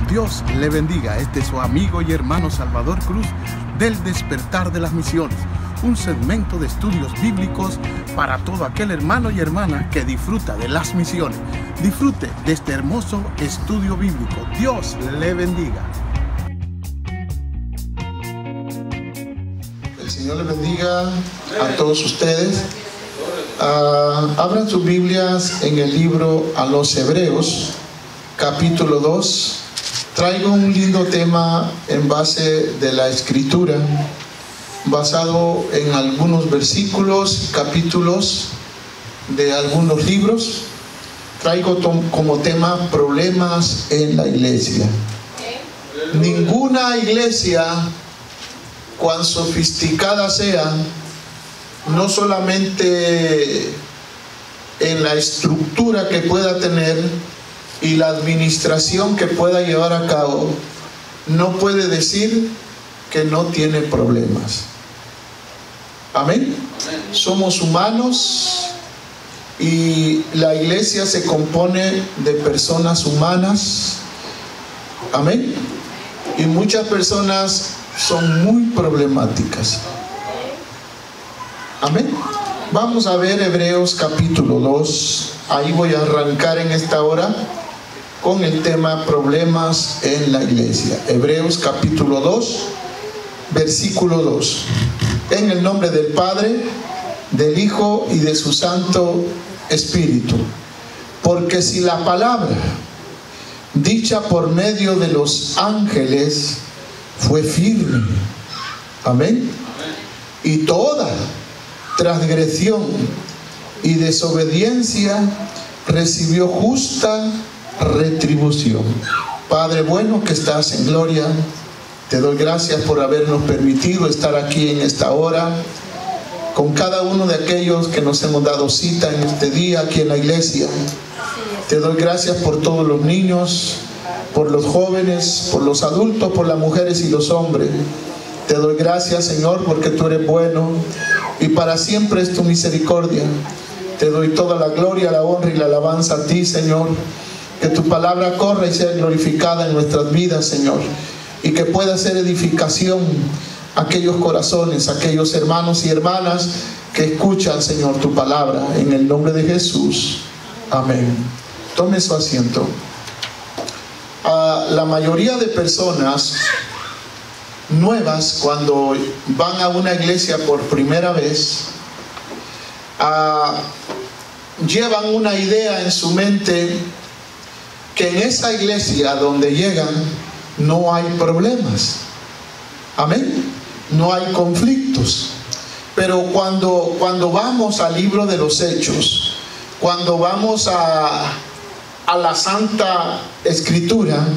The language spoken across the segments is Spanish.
Dios le bendiga. Este es su amigo y hermano Salvador Cruz del Despertar de las Misiones, un segmento de estudios bíblicos para todo aquel hermano y hermana que disfruta de las misiones. Disfrute de este hermoso estudio bíblico. Dios le bendiga. El Señor le bendiga a todos ustedes. Abran sus Biblias en el libro a los Hebreos, capítulo 2. Traigo un lindo tema en base de la Escritura, basado en algunos versículos, capítulos de algunos libros. Traigo como tema problemas en la iglesia. Ninguna iglesia, cuán sofisticada sea, no solamente en la estructura que pueda tener y la administración que pueda llevar a cabo, no puede decir que no tiene problemas. Amén. Somos humanos y la iglesia se compone de personas humanas. Amén. Y muchas personas son muy problemáticas. Amén. Vamos a ver Hebreos capítulo 2. Ahí voy a arrancar en esta hora con el tema problemas en la iglesia. Hebreos capítulo 2, versículo 2. En el nombre del Padre, del Hijo y de su Santo Espíritu. Porque si la palabra dicha por medio de los ángeles fue firme, amén, y toda transgresión y desobediencia recibió justa retribución. Padre bueno que estás en gloria, te doy gracias por habernos permitido estar aquí en esta hora con cada uno de aquellos que nos hemos dado cita en este día aquí en la iglesia. Te doy gracias por todos los niños, por los jóvenes, por los adultos, por las mujeres y los hombres. Te doy gracias, Señor, porque tú eres bueno y para siempre es tu misericordia. Te doy toda la gloria, la honra y la alabanza a ti, Señor. Que tu palabra corra y sea glorificada en nuestras vidas, Señor, y que pueda ser edificación a aquellos corazones, a aquellos hermanos y hermanas que escuchan, Señor, tu palabra, en el nombre de Jesús. Amén. Tome su asiento. La mayoría de personas nuevas, cuando van a una iglesia por primera vez, llevan una idea en su mente que en esa iglesia donde llegan no hay problemas. Amén. No hay conflictos. Pero cuando vamos al libro de los Hechos, cuando vamos a la Santa Escritura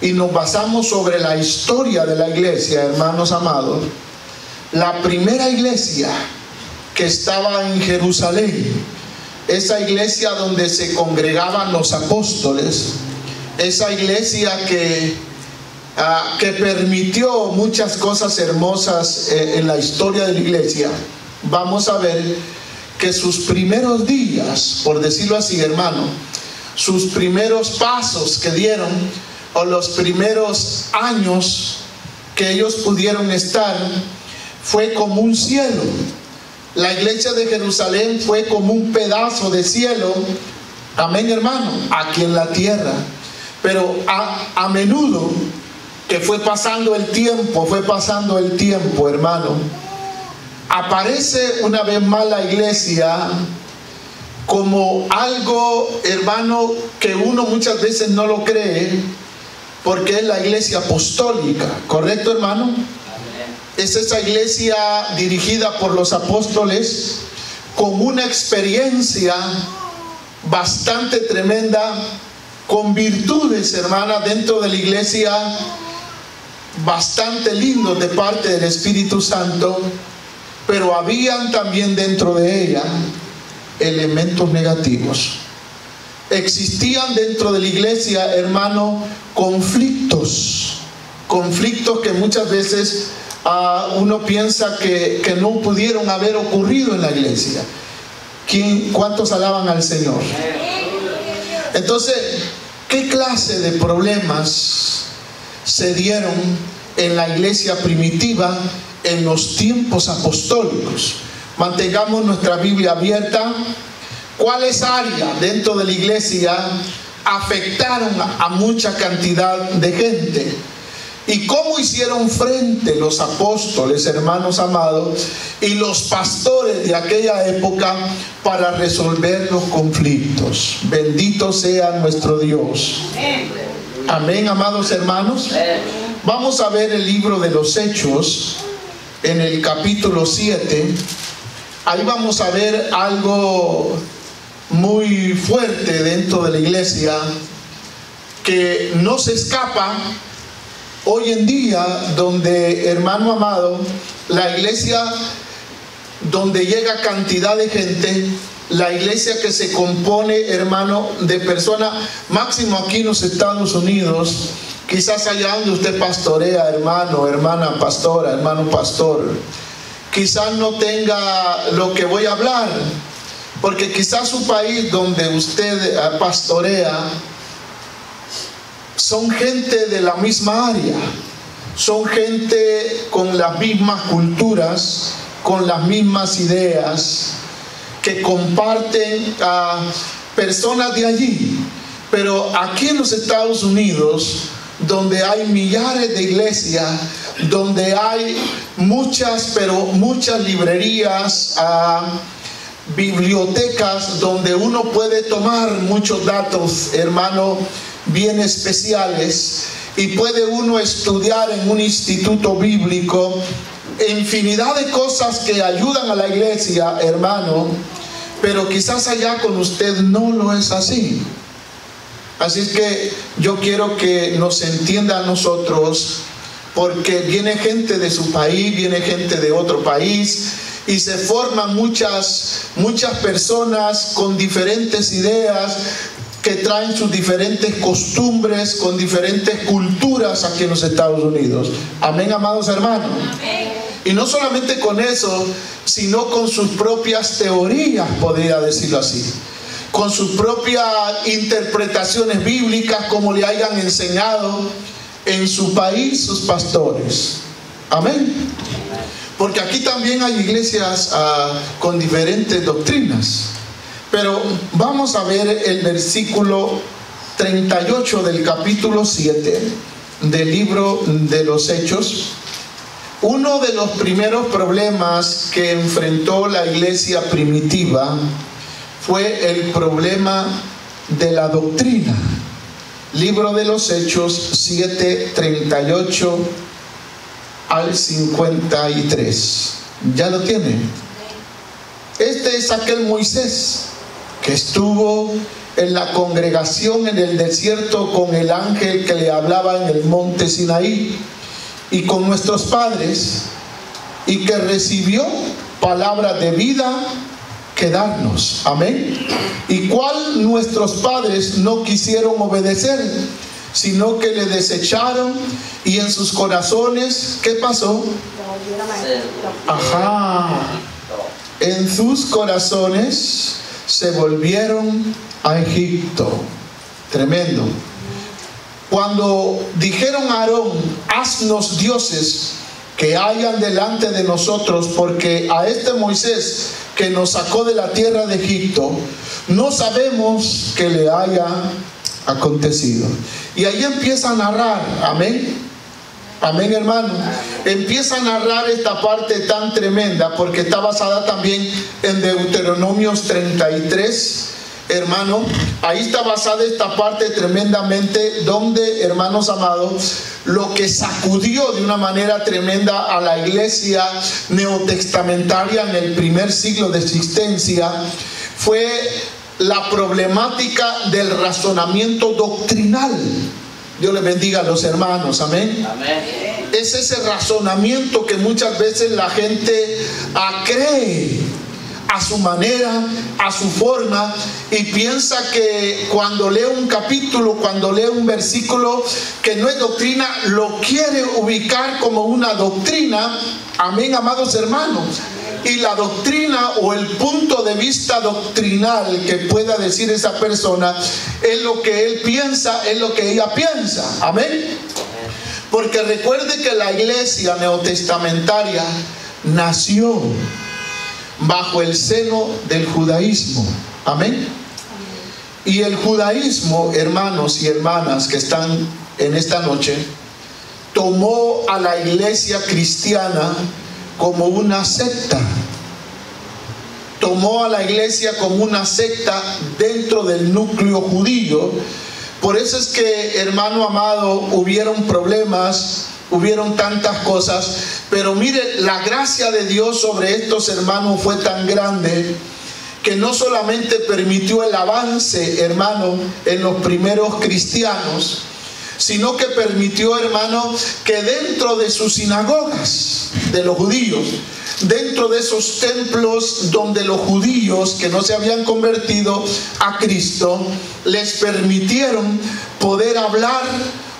y nos basamos sobre la historia de la iglesia, hermanos amados, la primera iglesia que estaba en Jerusalén, esa iglesia donde se congregaban los apóstoles, esa iglesia que permitió muchas cosas hermosas en la historia de la iglesia, vamos a ver que sus primeros días, por decirlo así, hermano, sus primeros pasos que dieron, o los primeros años que ellos pudieron estar, fue como un cielo. La iglesia de Jerusalén fue como un pedazo de cielo, amén, hermano, aquí en la tierra. Pero a menudo que fue pasando el tiempo, hermano, aparece una vez más la iglesia como algo, hermano, que uno muchas veces no lo cree, porque es la iglesia apostólica, ¿correcto, hermano? Es esa iglesia dirigida por los apóstoles con una experiencia bastante tremenda, con virtudes, hermana, dentro de la iglesia bastante lindos de parte del Espíritu Santo, pero habían también dentro de ella elementos negativos. Existían dentro de la iglesia, hermano, conflictos que muchas veces uno piensa que no pudieron haber ocurrido en la iglesia. ¿Cuántos alaban al Señor? Entonces, ¿Qué clase de problemas se dieron en la iglesia primitiva en los tiempos apostólicos? Mantengamos nuestra Biblia abierta. ¿Cuáles áreas dentro de la iglesia afectaron a mucha cantidad de gente? ¿Y cómo hicieron frente los apóstoles, hermanos amados, y los pastores de aquella época para resolver los conflictos? Bendito sea nuestro Dios. Amén, amados hermanos. Vamos a ver el libro de los Hechos en el capítulo 7. Ahí vamos a ver algo muy fuerte dentro de la iglesia que no se escapa. Hoy en día, donde, hermano amado, la iglesia donde llega cantidad de gente, la iglesia que se compone, hermano, de personas, máximo aquí en los Estados Unidos, quizás allá donde usted pastorea, hermano, hermana pastora, hermano pastor, quizás no tenga lo que voy a hablar, porque quizás su país donde usted pastorea son gente de la misma área, son gente con las mismas culturas, con las mismas ideas, que comparten a personas de allí. Pero aquí en los Estados Unidos, donde hay millares de iglesias, donde hay muchas, pero muchas librerías, bibliotecas, donde uno puede tomar muchos datos, hermano, bien especiales, y puede uno estudiar en un instituto bíblico infinidad de cosas que ayudan a la iglesia, hermano, pero quizás allá con usted no lo es así. Así es que yo quiero que nos entienda a nosotros, porque viene gente de su país, viene gente de otro país, y se forman muchas personas con diferentes ideas, que traen sus diferentes costumbres, con diferentes culturas aquí en los Estados Unidos. Amén, amados hermanos. Amén. Y no solamente con eso, sino con sus propias teorías, podría decirlo así, con sus propias interpretaciones bíblicas, como le hayan enseñado en su país sus pastores. Amén. Porque aquí también hay iglesias con diferentes doctrinas. Pero vamos a ver el versículo 38 del capítulo 7 del libro de los Hechos. Uno de los primeros problemas que enfrentó la iglesia primitiva fue el problema de la doctrina. Libro de los Hechos 7, 38 al 53. ¿Ya lo tiene? Este es aquel Moisés que estuvo en la congregación en el desierto con el ángel que le hablaba en el monte Sinaí, y con nuestros padres, y que recibió palabra de vida que darnos. Amén. Y cual nuestros padres no quisieron obedecer, sino que le desecharon, y en sus corazones, ¿qué pasó? En sus corazones se volvieron a Egipto. Tremendo. Cuando dijeron a Aarón: haznos dioses que hayan delante de nosotros, porque a este Moisés que nos sacó de la tierra de Egipto, no sabemos qué le haya acontecido. Y ahí empieza a narrar. Amén. Amén, hermano. Empieza a narrar esta parte tan tremenda, porque está basada también en Deuteronomios 33, hermano. Ahí está basada esta parte tremendamente, donde, hermanos amados, lo que sacudió de una manera tremenda a la iglesia neotestamentaria en el primer siglo de existencia fue la problemática del razonamiento doctrinal. Dios les bendiga a los hermanos. Amén. Amén. Es ese razonamiento que muchas veces la gente cree a su manera, a su forma, y piensa que cuando lee un capítulo, cuando lee un versículo que no es doctrina, lo quiere ubicar como una doctrina. Amén, amados hermanos. y la doctrina o el punto de vista doctrinal que pueda decir esa persona es lo que él piensa, es lo que ella piensa. Amén. Porque recuerde que la iglesia neotestamentaria nació bajo el seno del judaísmo. Amén. Y el judaísmo, hermanos y hermanas que están en esta noche, tomó a la iglesia cristiana como una secta. Tomó a la iglesia como una secta dentro del núcleo judío. Por eso es que, hermano amado, hubieron problemas, hubieron tantas cosas, pero mire, la gracia de Dios sobre estos hermanos fue tan grande que no solamente permitió el avance, hermano, en los primeros cristianos, sino que permitió, hermano, que dentro de sus sinagogas de los judíos, dentro de esos templos donde los judíos que no se habían convertido a Cristo, les permitieron poder hablar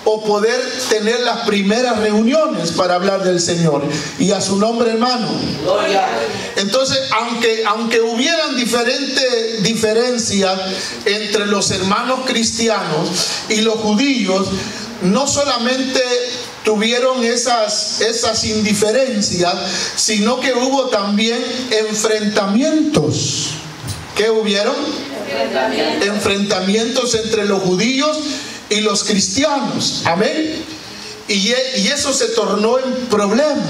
o poder tener las primeras reuniones para hablar del Señor. Y a su nombre, hermano. Entonces, aunque hubieran diferencias entre los hermanos cristianos y los judíos, no solamente tuvieron esas indiferencias, sino que hubo también enfrentamientos. ¿Qué hubieron? Enfrentamientos entre los judíos y los cristianos. Amén. Y eso se tornó en problemas,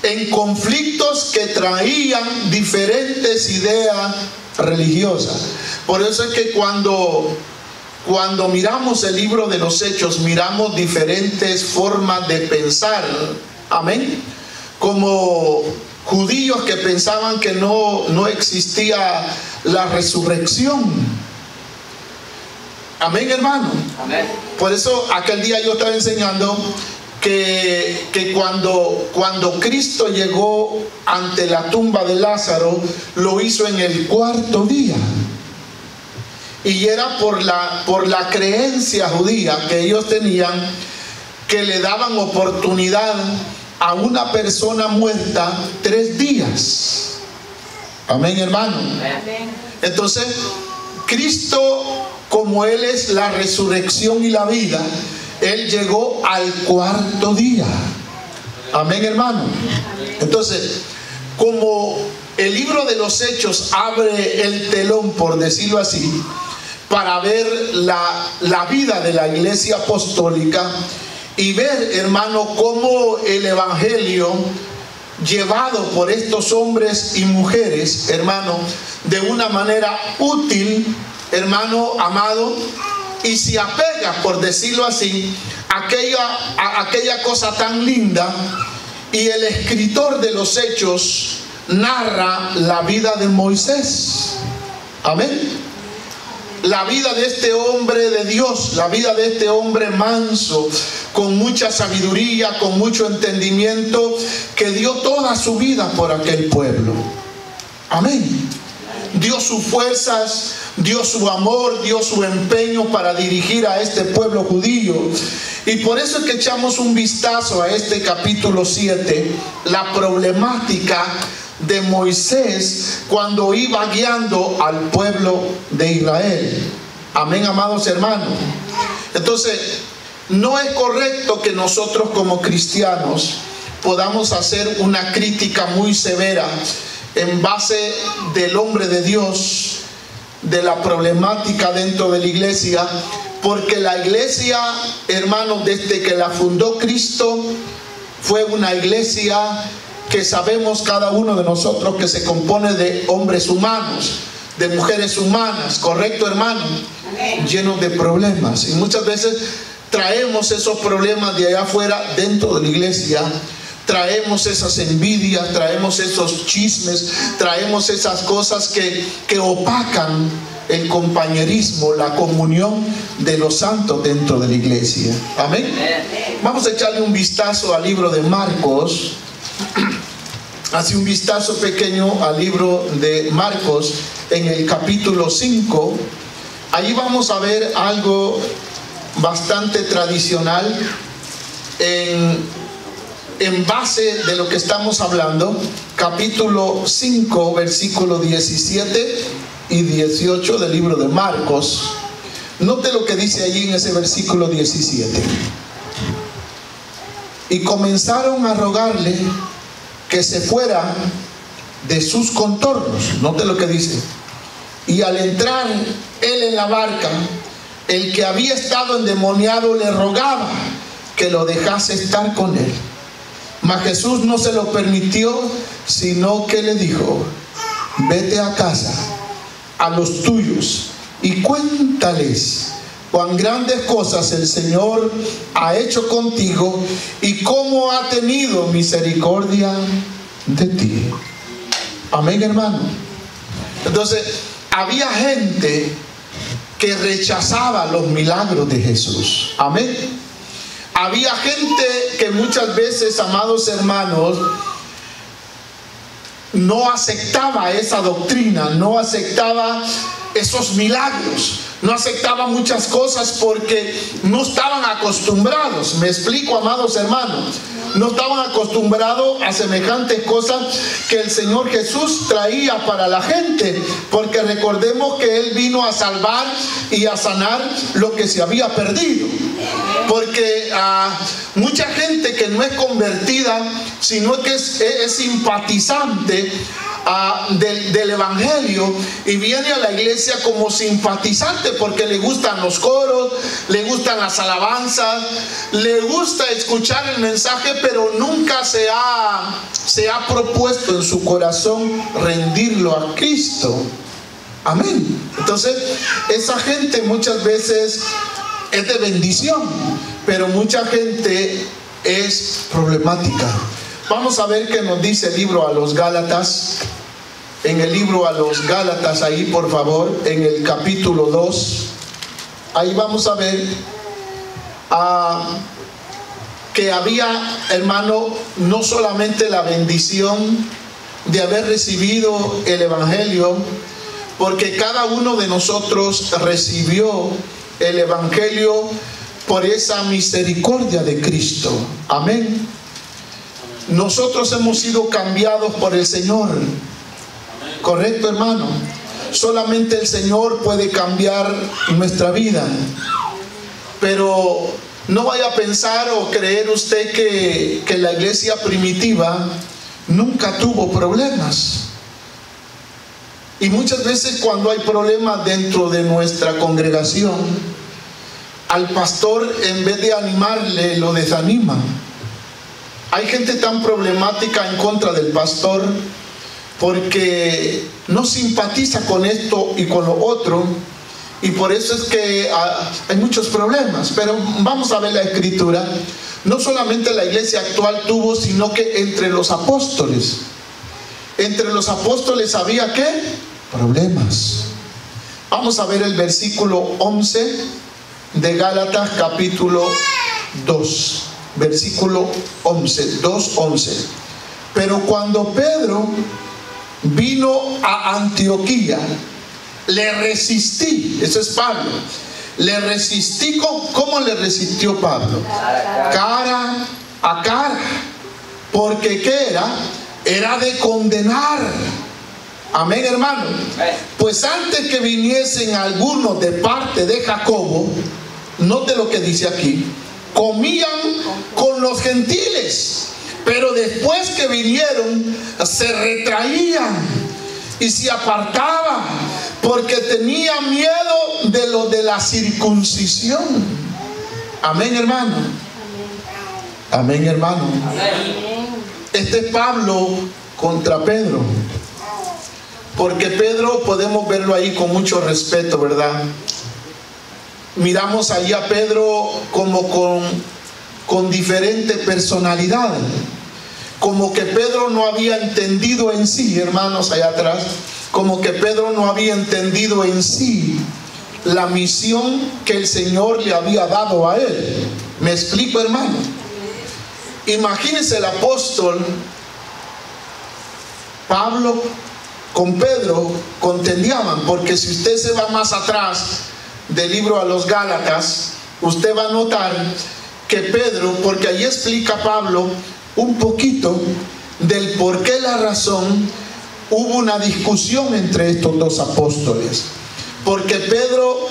en conflictos que traían diferentes ideas religiosas. Por eso es que cuando miramos el libro de los Hechos, miramos diferentes formas de pensar. Amén. Como judíos que pensaban que no existía la resurrección. Amén, hermano. Amén. Por eso aquel día yo estaba enseñando que cuando Cristo llegó ante la tumba de Lázaro, lo hizo en el cuarto día. Y era por la creencia judía que ellos tenían, que le daban oportunidad a una persona muerta 3 días. Amén, hermano. Amén. Entonces, Cristo, como Él es la resurrección y la vida, Él llegó al cuarto día. Amén, hermano. Entonces, como el libro de los Hechos abre el telón, por decirlo así, para ver la vida de la iglesia apostólica y ver, hermano, cómo el evangelio llevado por estos hombres y mujeres, hermano, de una manera útil, hermano amado, y se apega, por decirlo así, a aquella cosa tan linda. Y el escritor de los Hechos narra la vida de Moisés. Amén. La vida de este hombre de Dios, la vida de este hombre manso, con mucha sabiduría, con mucho entendimiento, que dio toda su vida por aquel pueblo. Amén. Dio sus fuerzas, dio su amor, dio su empeño para dirigir a este pueblo judío. Y por eso es que echamos un vistazo a este capítulo 7, la problemática de Moisés cuando iba guiando al pueblo de Israel. Amén, amados hermanos. Entonces, no es correcto que nosotros como cristianos podamos hacer una crítica muy severa en base del hombre de Dios, de la problemática dentro de la iglesia, porque la iglesia, hermanos, desde que la fundó Cristo, fue una iglesia que sabemos cada uno de nosotros que se compone de hombres humanos, de mujeres humanas, ¿correcto, hermano? Llenos de problemas. Y muchas veces traemos esos problemas de allá afuera dentro de la iglesia. Traemos esas envidias, traemos esos chismes, traemos esas cosas que opacan el compañerismo, la comunión de los santos dentro de la iglesia. Amén. Vamos a echarle un vistazo al libro de Marcos. Hace un vistazo pequeño al libro de Marcos en el capítulo 5. Allí vamos a ver algo bastante tradicional en en base de lo que estamos hablando, capítulo 5, versículo 17 y 18 del libro de Marcos. Note lo que dice allí en ese versículo 17. Y comenzaron a rogarle que se fuera de sus contornos. Note lo que dice. Y al entrar él en la barca, el que había estado endemoniado le rogaba que lo dejase estar con él. Mas Jesús no se lo permitió, sino que le dijo: vete a casa, a los tuyos, y cuéntales cuán grandes cosas el Señor ha hecho contigo y cómo ha tenido misericordia de ti. Amén, hermano. Entonces, había gente que rechazaba los milagros de Jesús. Amén. Había gente que muchas veces, amados hermanos, no aceptaba esa doctrina, no aceptaba esos milagros, no aceptaba muchas cosas porque no estaban acostumbrados. Me explico, amados hermanos. No estaban acostumbrados a semejantes cosas que el Señor Jesús traía para la gente, porque recordemos que Él vino a salvar y a sanar lo que se había perdido. Porque mucha gente que no es convertida, sino que es simpatizante del Evangelio, y viene a la iglesia como simpatizante porque le gustan los coros, le gustan las alabanzas, le gusta escuchar el mensaje, pero nunca se ha propuesto en su corazón rendirlo a Cristo. Amén. Entonces, esa gente muchas veces es de bendición, pero mucha gente es problemática. Vamos a ver qué nos dice el libro a los Gálatas. En el libro a los Gálatas, ahí por favor, en el capítulo 2, ahí vamos a ver que había, hermano, no solamente la bendición de haber recibido el Evangelio, porque cada uno de nosotros recibió el Evangelio por esa misericordia de Cristo. Amén. Nosotros hemos sido cambiados por el Señor. Correcto, hermano. Solamente el Señor puede cambiar nuestra vida. Pero no vaya a pensar o creer usted que la iglesia primitiva nunca tuvo problemas. Y muchas veces cuando hay problemas dentro de nuestra congregación, al pastor, en vez de animarle, lo desanima. Hay gente tan problemática en contra del pastor porque no simpatiza con esto y con lo otro, y por eso es que hay muchos problemas. Pero vamos a ver la escritura. No solamente la iglesia actual tuvo, sino que entre los apóstoles había ¿qué? Problemas. Vamos a ver el versículo 11 de Gálatas capítulo 2, versículo 11, 2:11. Pero cuando Pedro vino a Antioquía, le resistí. Eso es Pablo. Le resistí. ¿Cómo le resistió Pablo? Cara a cara. Porque ¿qué era? Era de condenar. Amén, hermano. Pues antes que viniesen algunos de parte de Jacobo, note lo que dice aquí, comían con los gentiles, pero después que vinieron se retraían y se apartaban porque tenían miedo de lo de la circuncisión. Amén, hermano. Amén, hermano. Este es Pablo contra Pedro, porque Pedro podemos verlo ahí con mucho respeto, ¿verdad? Miramos allí a Pedro como con diferente personalidad, como que Pedro no había entendido en sí, hermanos allá atrás, como que Pedro no había entendido en sí la misión que el Señor le había dado a él. ¿Me explico, hermano? Imagínense el apóstol Pablo con Pedro contendían, porque si usted se va más atrás del libro a los Gálatas, usted va a notar que Pedro, porque allí explica Pablo un poquito del por qué, la razón, hubo una discusión entre estos dos apóstoles. Porque Pedro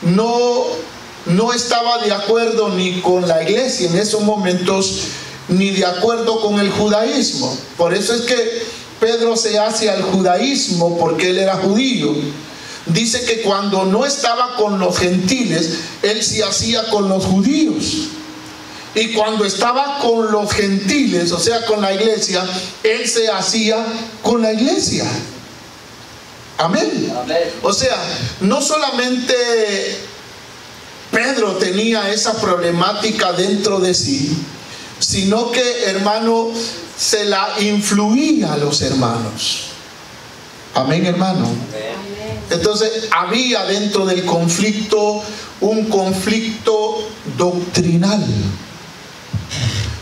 no estaba de acuerdo ni con la iglesia en esos momentos, ni de acuerdo con el judaísmo. Por eso es que Pedro se hace al judaísmo, porque él era judío. Dice que cuando no estaba con los gentiles, él se hacía con los judíos. Y cuando estaba con los gentiles, o sea, con la iglesia, él se hacía con la iglesia. Amén. O sea, no solamente Pedro tenía esa problemática dentro de sí, sino que, hermano, se la influía a los hermanos. Amén, hermano. Entonces había dentro del conflicto un conflicto doctrinal.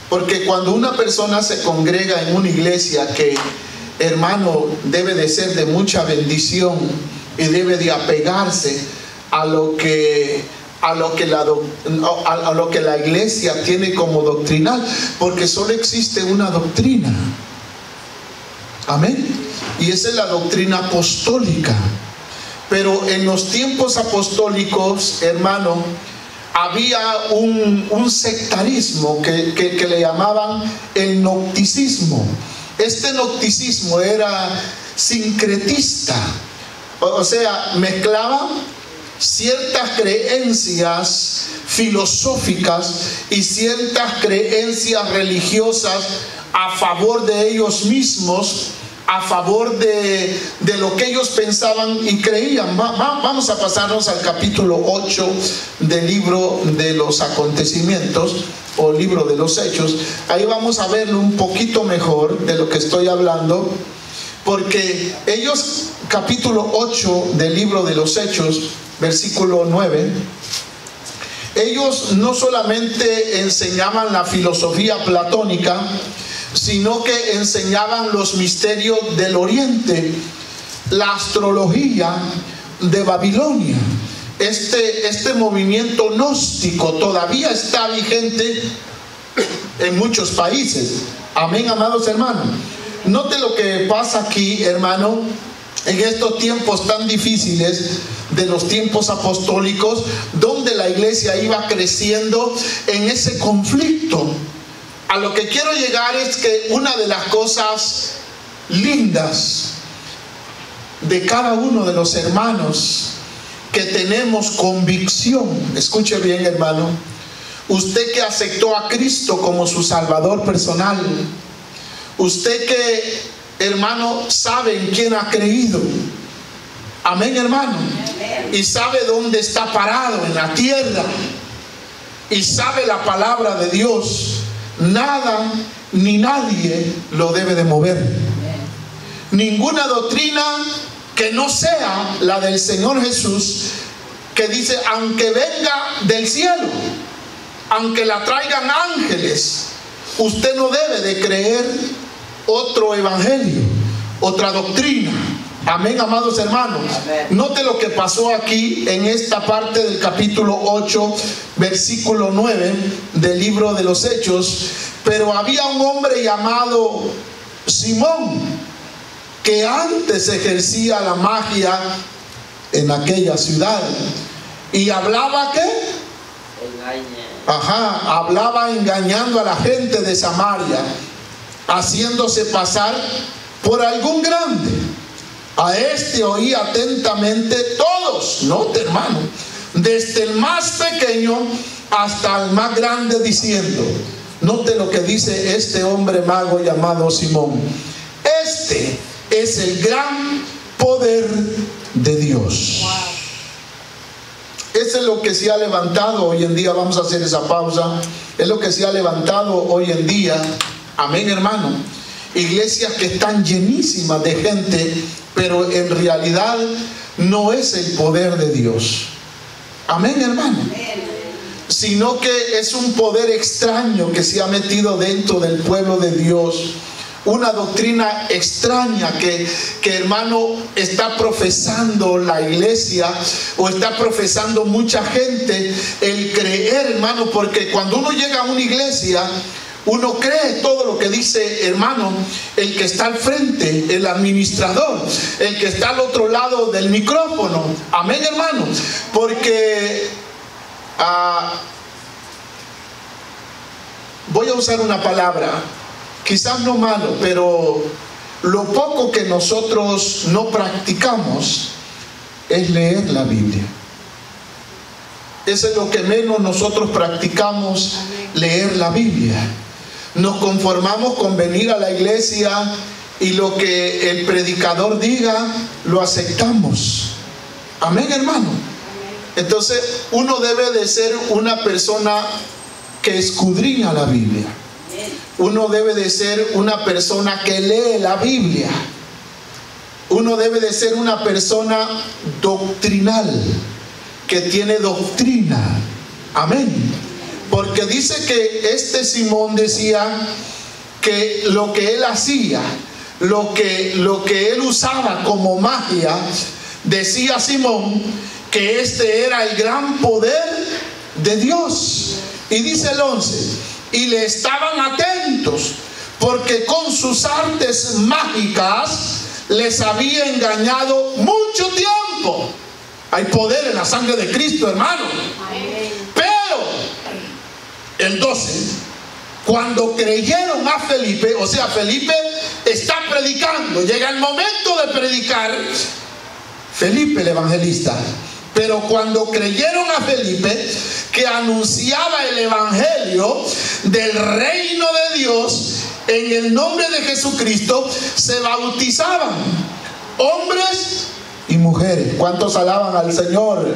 Porque cuando una persona se congrega en una iglesia que, hermano, debe de ser de mucha bendición y debe de apegarse a lo que la iglesia tiene como doctrinal, porque solo existe una doctrina. Amén. Y esa es la doctrina apostólica. Pero en los tiempos apostólicos, hermano, había un sectarismo que le llamaban el gnosticismo. Este gnosticismo era sincretista, o sea, mezclaba ciertas creencias filosóficas y ciertas creencias religiosas a favor de ellos mismos, a favor de lo que ellos pensaban y creían. Vamos a pasarnos al capítulo 8 del libro de los acontecimientos, o libro de los Hechos. Ahí vamos a verlo un poquito mejor de lo que estoy hablando, porque ellos, capítulo 8 del libro de los Hechos, versículo 9, ellos no solamente enseñaban la filosofía platónica, sino que enseñaban los misterios del Oriente, la astrología de Babilonia. Este movimiento gnóstico todavía está vigente en muchos países. Amén, amados hermanos. Note lo que pasa aquí, hermano, en estos tiempos tan difíciles de los tiempos apostólicos, donde la iglesia iba creciendo en ese conflicto. A lo que quiero llegar es que una de las cosas lindas de cada uno de los hermanos, que tenemos convicción, escuche bien, hermano, usted que aceptó a Cristo como su Salvador personal, usted que, hermano, sabe en quién ha creído. Amén, hermano. Y sabe dónde está parado, en la tierra, y sabe la palabra de Dios. Nada ni nadie lo debe de mover. Ninguna doctrina que no sea la del Señor Jesús, que dice, aunque venga del cielo, aunque la traigan ángeles, usted no debe de creer otro evangelio, otra doctrina. Amén, amados hermanos. Amén. Note lo que pasó aquí en esta parte del capítulo 8, versículo 9 del libro de los Hechos. Pero había un hombre llamado Simón, que antes ejercía la magia en aquella ciudad. ¿Y hablaba qué? Hablaba engañando a la gente de Samaria, haciéndose pasar por algún grande. A este oía atentamente todos, note, hermano, desde el más pequeño hasta el más grande, diciendo, note lo que dice este hombre mago llamado Simón: este es el gran poder de Dios. Wow. Eso es lo que se ha levantado hoy en día. Vamos a hacer esa pausa. Es lo que se ha levantado hoy en día. Amén, hermano. Iglesias que están llenísimas de gente, pero en realidad no es el poder de Dios. Amén, hermano. Sino que es un poder extraño que se ha metido dentro del pueblo de Dios. Una doctrina extraña que hermano, está profesando la iglesia, o está profesando mucha gente, el creer, hermano, porque cuando uno llega a una iglesia, Uno cree todo lo que dice, hermano, el que está al frente, el administrador, el que está al otro lado del micrófono. Amén, hermano. Porque voy a usar una palabra, quizás no malo, pero lo poco que nosotros no practicamos es leer la Biblia. Eso es lo que menos nosotros practicamos, leer la Biblia. Nos conformamos con venir a la iglesia y lo que el predicador diga lo aceptamos. Amén, hermano. Entonces uno debe de ser una persona que escudriña la Biblia. Uno debe de ser una persona que lee la Biblia. Uno debe de ser una persona doctrinal, que tiene doctrina. Amén. Porque dice que este Simón decía que lo que él hacía, lo que él usaba como magia, decía Simón que este era el gran poder de Dios. Y dice el 11, y le estaban atentos, porque con sus artes mágicas les había engañado mucho tiempo. Hay poder en la sangre de Cristo, hermano. Pero el 12, cuando creyeron a Felipe, o sea, Felipe está predicando, llega el momento de predicar, Felipe el evangelista. Pero cuando creyeron a Felipe, que anunciaba el evangelio del reino de Dios en el nombre de Jesucristo, se bautizaban hombres y mujeres. ¿Cuántos alaban al Señor?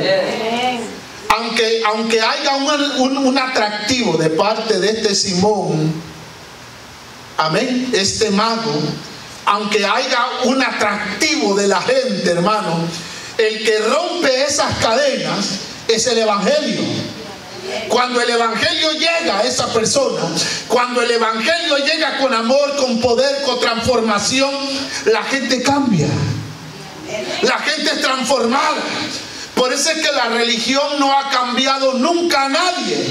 Aunque haya un atractivo de parte de este Simón, amén, este mago, aunque haya un atractivo de la gente, hermano, el que rompe esas cadenas es el evangelio. Cuando el evangelio llega a esa persona, cuando el evangelio llega con amor, con poder, con transformación, la gente cambia, la gente es transformada. Por eso es que la religión no ha cambiado nunca a nadie.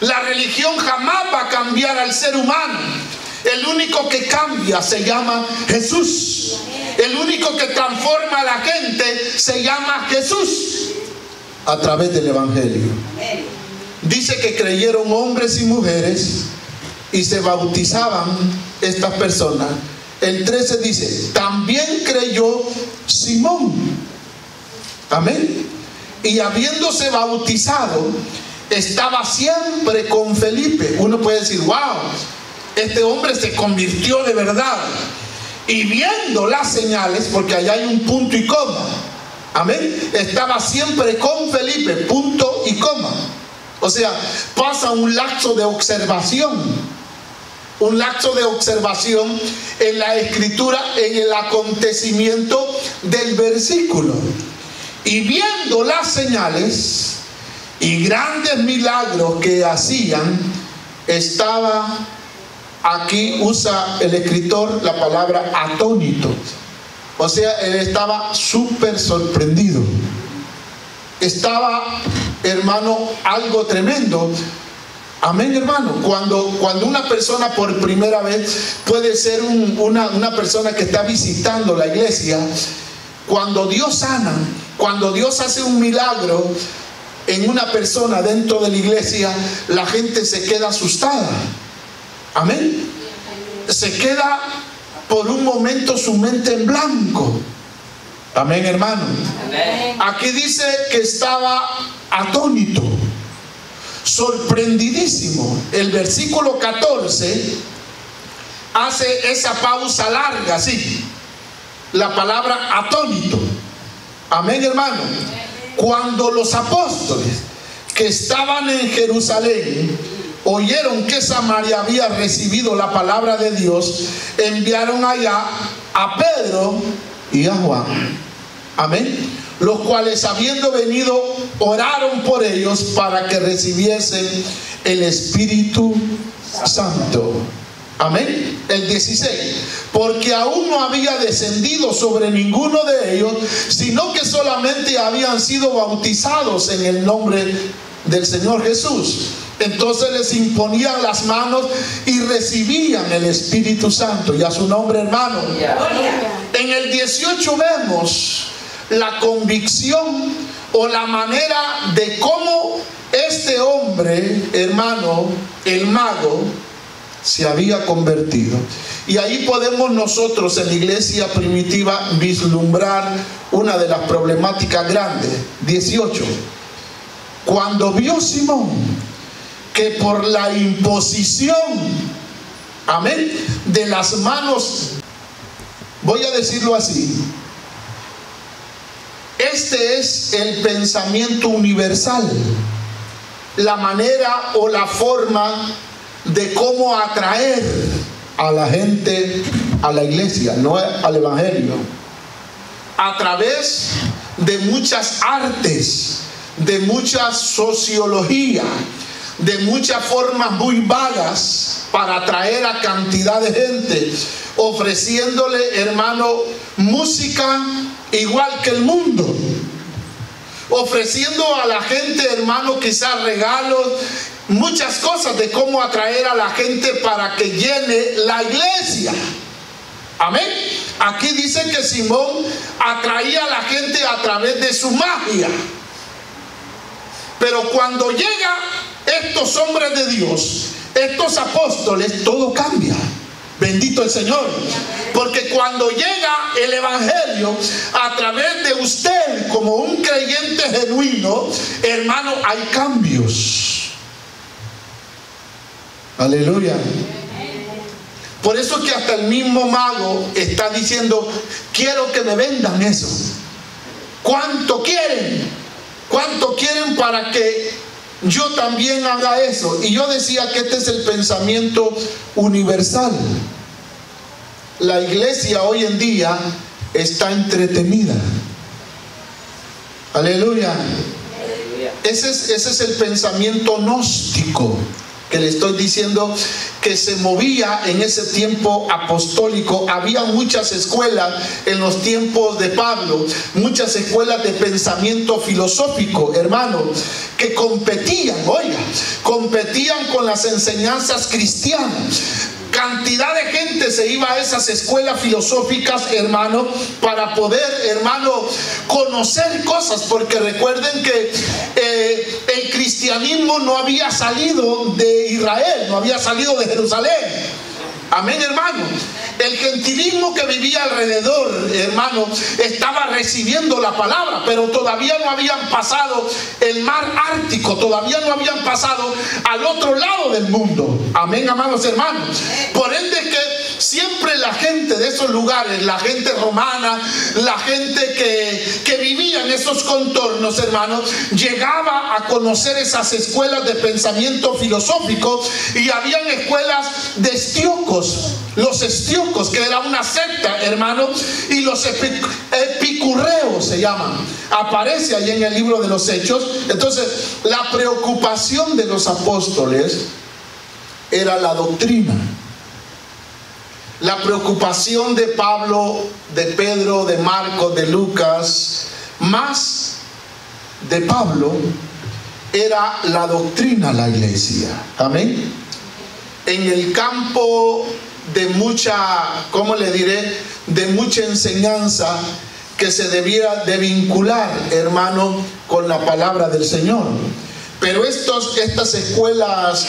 La religión jamás va a cambiar al ser humano. El único que cambia se llama Jesús. El único que transforma a la gente se llama Jesús a través del evangelio. Dice que creyeron hombres y mujeres y se bautizaban estas personas. El 13 dice, también creyó Simón. Amén. Y habiéndose bautizado, estaba siempre con Felipe. Uno puede decir, wow, este hombre se convirtió de verdad. Y viendo las señales, porque allá hay un punto y coma. Amén. Estaba siempre con Felipe, punto y coma. O sea, pasa un lapso de observación. Un lapso de observación en la escritura, en el acontecimiento del versículo. Y viendo las señales y grandes milagros que hacían, estaba, aquí usa el escritor la palabra atónito. O sea, él estaba súper sorprendido. Estaba, hermano, algo tremendo. Amén, hermano. Cuando una persona por primera vez, puede ser una persona que está visitando la iglesia, cuando Dios sana, cuando Dios hace un milagro en una persona dentro de la iglesia, la gente se queda asustada. Amén. Se queda por un momento su mente en blanco. Amén, hermano. Amén. Aquí dice que estaba atónito, sorprendidísimo. El versículo 14 hace esa pausa larga, así. La palabra atónito. Amén, hermano. Cuando los apóstoles que estaban en Jerusalén oyeron que Samaria había recibido la palabra de Dios, enviaron allá a Pedro y a Juan. Amén. Los cuales, habiendo venido, oraron por ellos para que recibiesen el Espíritu Santo. Amén. El 16. Porque aún no había descendido sobre ninguno de ellos, sino que solamente habían sido bautizados en el nombre del Señor Jesús. Entonces les imponían las manos y recibían el Espíritu Santo. Y a su nombre, hermano. En el 18 vemos la convicción o la manera de cómo este hombre, hermano, el mago, se había convertido. Y ahí podemos nosotros en la iglesia primitiva vislumbrar una de las problemáticas grandes. 18. Cuando vio Simón que por la imposición, amén, de las manos, voy a decirlo así, este es el pensamiento universal, la manera o la forma de cómo atraer a la gente a la iglesia, no al evangelio, a través de muchas artes, de mucha sociología, de muchas formas muy vagas para atraer a cantidad de gente, ofreciéndole, hermano, música igual que el mundo, ofreciendo a la gente, hermano, quizás regalos, muchas cosas de cómo atraer a la gente para que llene la iglesia. Amén. Aquí dice que Simón atraía a la gente a través de su magia. Pero cuando llegan estos hombres de Dios, estos apóstoles, todo cambia. Bendito el Señor. Porque cuando llega el evangelio a través de usted como un creyente genuino, hermano, hay cambios. Aleluya. Por eso que hasta el mismo mago está diciendo: quiero que me vendan eso. ¿Cuánto quieren? ¿Cuánto quieren para que yo también haga eso? Y yo decía que este es el pensamiento universal. La iglesia hoy en día está entretenida. Aleluya. Ese es el pensamiento gnóstico que le estoy diciendo, que se movía en ese tiempo apostólico. Había muchas escuelas en los tiempos de Pablo, muchas escuelas de pensamiento filosófico, hermano, que competían, oiga, competían con las enseñanzas cristianas. Cantidad de gente se iba a esas escuelas filosóficas, hermano, para poder, hermano, conocer cosas, porque recuerden que el cristianismo no había salido de Israel, no había salido de Jerusalén. Amén, hermano. El gentilismo que vivía alrededor, hermano, estaba recibiendo la palabra, pero todavía no habían pasado el mar Ártico, todavía no habían pasado al otro lado del mundo. Amén, amados hermanos. Por ende que siempre la gente de esos lugares, la gente romana, la gente que vivía en esos contornos, hermanos, llegaba a conocer esas escuelas de pensamiento filosófico, y habían escuelas de estíocos, los estíocos, que era una secta, hermano, y los epicurreos se llaman. Aparece ahí en el libro de los Hechos. Entonces, la preocupación de los apóstoles era la doctrina. La preocupación de Pablo, de Pedro, de Marcos, de Lucas, más de Pablo, era la doctrina, la iglesia. Amén. En el campo de mucha, ¿cómo le diré?, de mucha enseñanza que se debiera de vincular, hermano, con la palabra del Señor. Pero estas escuelas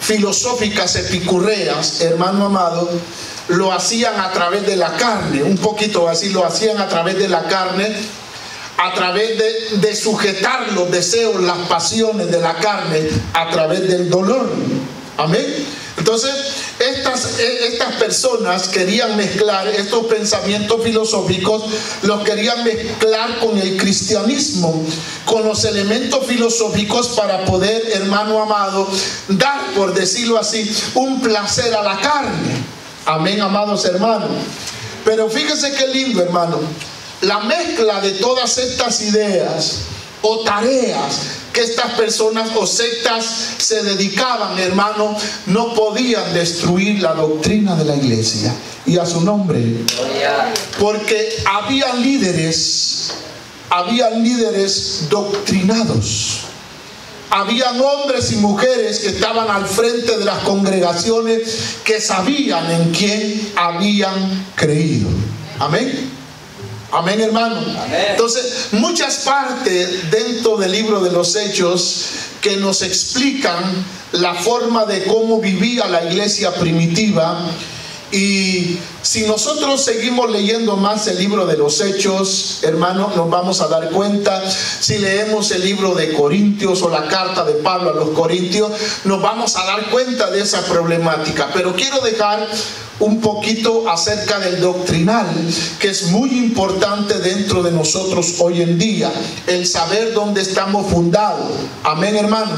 filosóficas epicurreas, hermano amado, lo hacían a través de la carne, un poquito así, lo hacían a través de la carne, a través de sujetar los deseos, las pasiones de la carne, a través del dolor. Amén. Entonces, estas personas querían mezclar estos pensamientos filosóficos, los querían mezclar con el cristianismo, con los elementos filosóficos, para poder, hermano amado, dar, por decirlo así, un placer a la carne. Amén, amados hermanos. Pero fíjese qué lindo, hermano, la mezcla de todas estas ideas o tareas que estas personas o sectas se dedicaban, hermano, no podían destruir la doctrina de la iglesia. Y a su nombre, porque habían líderes doctrinados, habían hombres y mujeres que estaban al frente de las congregaciones que sabían en quién habían creído. Amén. Amén, hermano. Amén. Entonces, muchas partes dentro del libro de los Hechos que nos explican la forma de cómo vivía la iglesia primitiva. Y si nosotros seguimos leyendo más el libro de los Hechos, hermano, nos vamos a dar cuenta. Si leemos el libro de Corintios o la carta de Pablo a los Corintios, nos vamos a dar cuenta de esa problemática. Pero quiero dejar un poquito acerca del doctrinal, que es muy importante dentro de nosotros hoy en día. El saber dónde estamos fundados. Amén, hermano.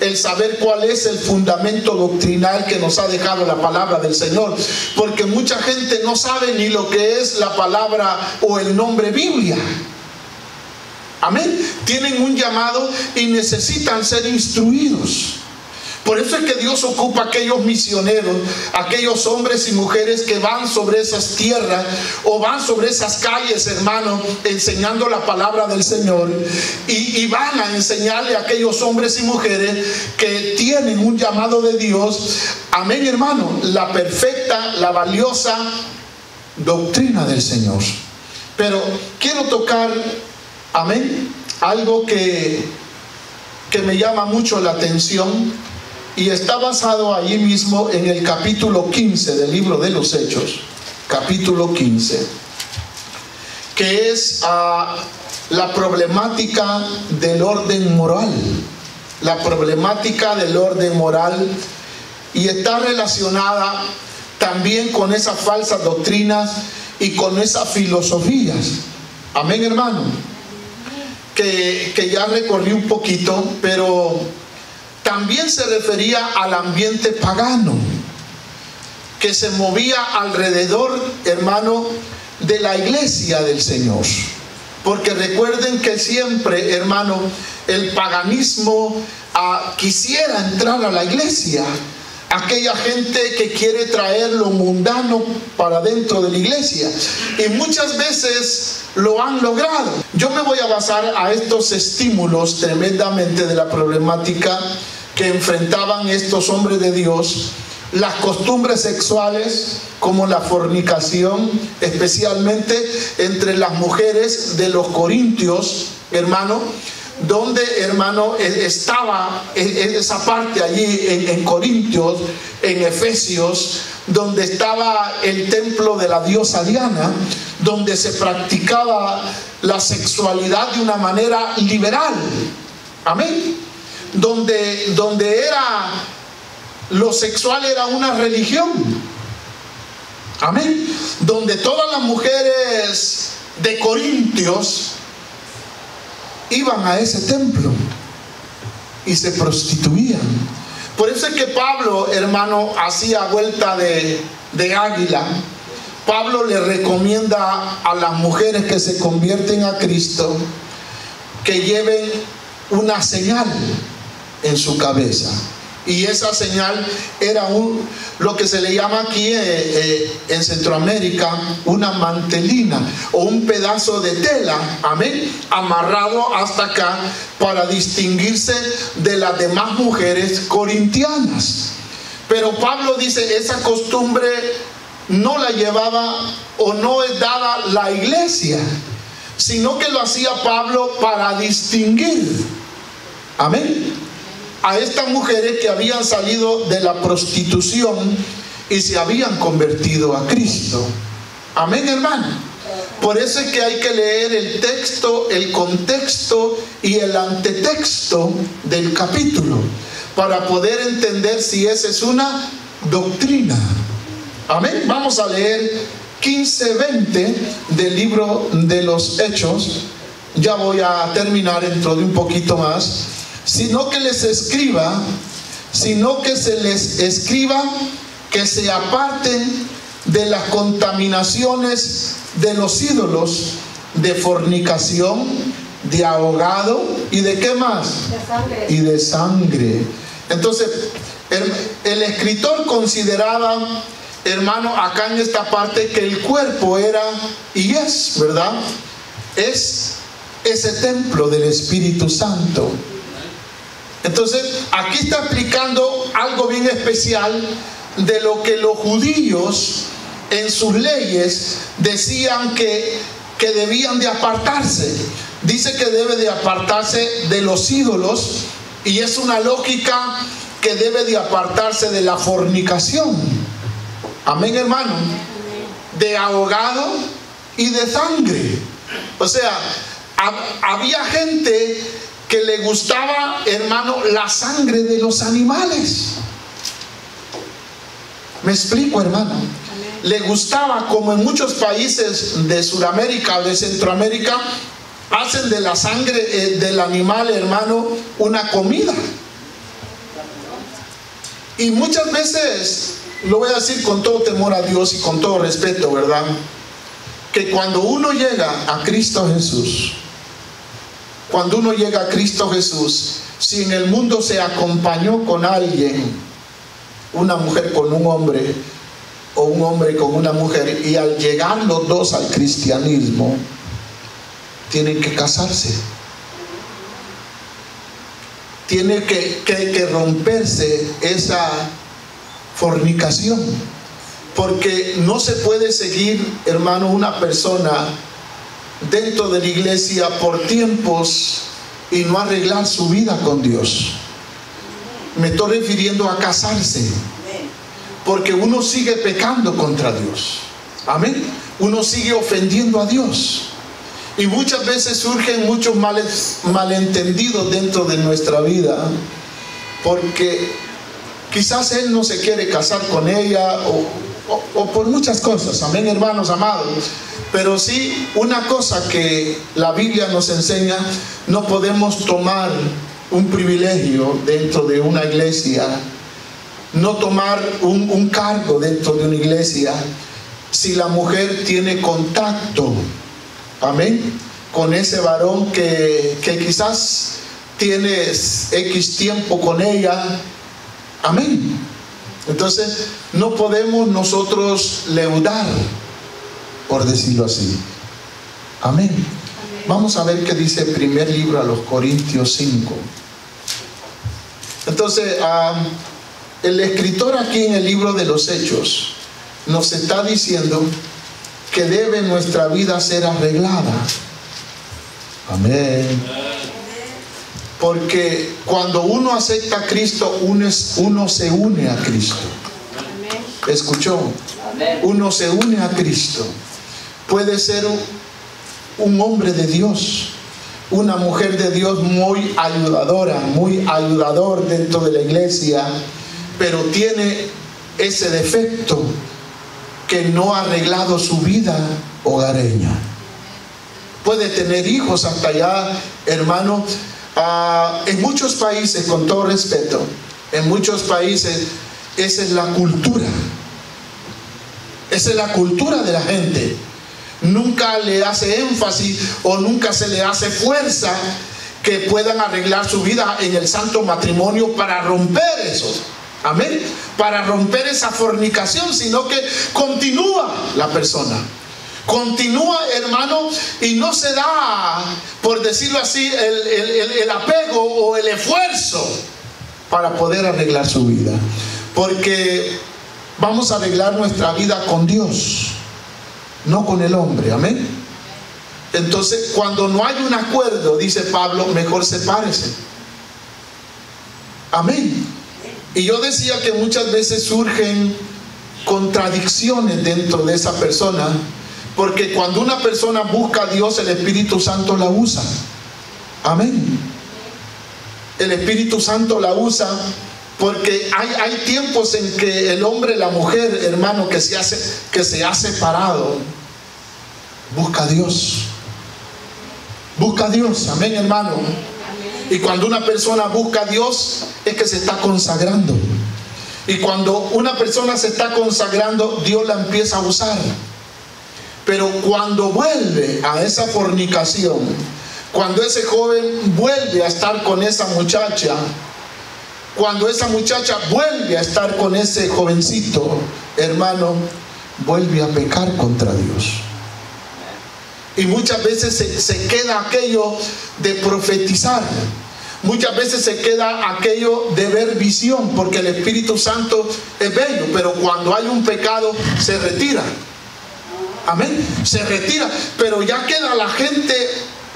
El saber cuál es el fundamento doctrinal que nos ha dejado la palabra del Señor. Porque mucha gente no sabe ni lo que es la palabra o el nombre Biblia. Amén. Tienen un llamado y necesitan ser instruidos. Por eso es que Dios ocupa a aquellos misioneros, aquellos hombres y mujeres que van sobre esas tierras o van sobre esas calles, hermano, enseñando la palabra del Señor, y van a enseñarle a aquellos hombres y mujeres que tienen un llamado de Dios. Amén, hermano. La perfecta, la valiosa doctrina del Señor. Pero quiero tocar, amén, algo que me llama mucho la atención. Y está basado allí mismo en el capítulo 15 del libro de los Hechos. Capítulo 15. Que es la problemática del orden moral. La problemática del orden moral. Y está relacionada también con esas falsas doctrinas y con esas filosofías. Amén, hermano. Que ya recorrí un poquito, pero también se refería al ambiente pagano que se movía alrededor, hermano, de la iglesia del Señor. Porque recuerden que siempre, hermano, el paganismo quisiera entrar a la iglesia. Aquella gente que quiere traer lo mundano para dentro de la iglesia. Y muchas veces lo han logrado. Yo me voy a basar a estos estímulos tremendamente de la problemática que enfrentaban estos hombres de Dios. Las costumbres sexuales, como la fornicación, especialmente entre las mujeres de los corintios, hermano, donde, hermano, estaba esa parte allí en Corintios, en Efesios, donde estaba el templo de la diosa Diana, donde se practicaba la sexualidad de una manera liberal. Amén. Donde era lo sexual era una religión. Amén. Donde todas las mujeres de Corintios iban a ese templo y se prostituían. Por eso es que Pablo, hermano, hacía vuelta de águila. Pablo le recomienda a las mujeres que se convierten a Cristo que lleven una señal en su cabeza. Y esa señal era lo que se le llama aquí en Centroamérica una mantelina o un pedazo de tela, amén, amarrado hasta acá para distinguirse de las demás mujeres corintianas. Pero Pablo dice, esa costumbre no la llevaba o no es dada la iglesia, sino que lo hacía Pablo para distinguir, amén, a estas mujeres que habían salido de la prostitución y se habían convertido a Cristo. Amén, hermano. Por eso es que hay que leer el texto, el contexto y el antetexto del capítulo para poder entender si esa es una doctrina. Amén. Vamos a leer 15:20 del libro de los Hechos. Ya voy a terminar dentro de un poquito más. Sino que se les escriba que se aparten de las contaminaciones de los ídolos, de fornicación, de ahogado y de ¿qué más? De sangre. Y de sangre. Entonces, el escritor consideraba, hermano, acá en esta parte que el cuerpo era y es, ¿verdad? Es ese templo del Espíritu Santo. Entonces, aquí está explicando algo bien especial de lo que los judíos en sus leyes decían que debían de apartarse. Dice que debe de apartarse de los ídolos, y es una lógica que debe de apartarse de la fornicación. Amén, hermano. De ahogado y de sangre. O sea, había gente que le gustaba, hermano, la sangre de los animales. ¿Me explico, hermano? Le gustaba, como en muchos países de Sudamérica o de Centroamérica, hacen de la sangre del animal, hermano, una comida. Y muchas veces, lo voy a decir con todo temor a Dios y con todo respeto, ¿verdad?, que cuando uno llega a Cristo Jesús, si en el mundo se acompañó con alguien, una mujer con un hombre o un hombre con una mujer, y al llegar los dos al cristianismo, tienen que casarse. Tiene que romperse esa fornicación, porque no se puede seguir, hermano, una persona dentro de la iglesia por tiempos y no arreglar su vida con Dios. Me estoy refiriendo a casarse, porque uno sigue pecando contra Dios. Amén. Uno sigue ofendiendo a Dios, y muchas veces surgen muchos malentendidos dentro de nuestra vida, porque quizás él no se quiere casar con ella, o por muchas cosas. Amén, hermanos amados. Pero sí, una cosa que la Biblia nos enseña: no podemos tomar un privilegio dentro de una iglesia, no tomar un cargo dentro de una iglesia, si la mujer tiene contacto, amén, con ese varón que quizás tienes X tiempo con ella. Amén. Entonces, no podemos nosotros leudar, por decirlo así. Amén. Vamos a ver qué dice el primer libro a los Corintios 5. Entonces, el escritor aquí en el libro de los Hechos nos está diciendo que debe nuestra vida ser arreglada. Amén. Porque cuando uno acepta a Cristo, uno se une a Cristo. ¿Escuchó? Uno se une a Cristo. Puede ser un hombre de Dios, una mujer de Dios muy ayudadora, muy ayudador dentro de la iglesia, pero tiene ese defecto, que no ha arreglado su vida hogareña. Puede tener hijos hasta allá, hermano. En muchos países, con todo respeto, en muchos países, esa es la cultura. Esa es la cultura de la gente. Nunca le hace énfasis o nunca se le hace fuerza que puedan arreglar su vida en el santo matrimonio para romper eso. Amén. Para romper esa fornicación, sino que continúa la persona. Continúa, hermano, y no se da, por decirlo así, el apego o el esfuerzo para poder arreglar su vida. Porque vamos a arreglar nuestra vida con Dios, no con el hombre. Amén. Entonces, cuando no hay un acuerdo, dice Pablo, mejor sepárese. Amén. Y yo decía que muchas veces surgen contradicciones dentro de esa persona, porque cuando una persona busca a Dios, el Espíritu Santo la usa. Amén. El Espíritu Santo la usa, porque hay tiempos en que el hombre, la mujer, hermano, que se ha separado, busca a Dios. Busca a Dios. Amén, hermano. Y cuando una persona busca a Dios, es que se está consagrando. Y cuando una persona se está consagrando, Dios la empieza a usar. Pero cuando vuelve a esa fornicación, cuando ese joven vuelve a estar con esa muchacha, cuando esa muchacha vuelve a estar con ese jovencito, hermano, vuelve a pecar contra Dios. Y muchas veces se queda aquello de profetizar. muchas veces se queda aquello de ver visión, porque el Espíritu Santo es bello, pero cuando hay un pecado se retira. Amén, se retira, pero ya queda la gente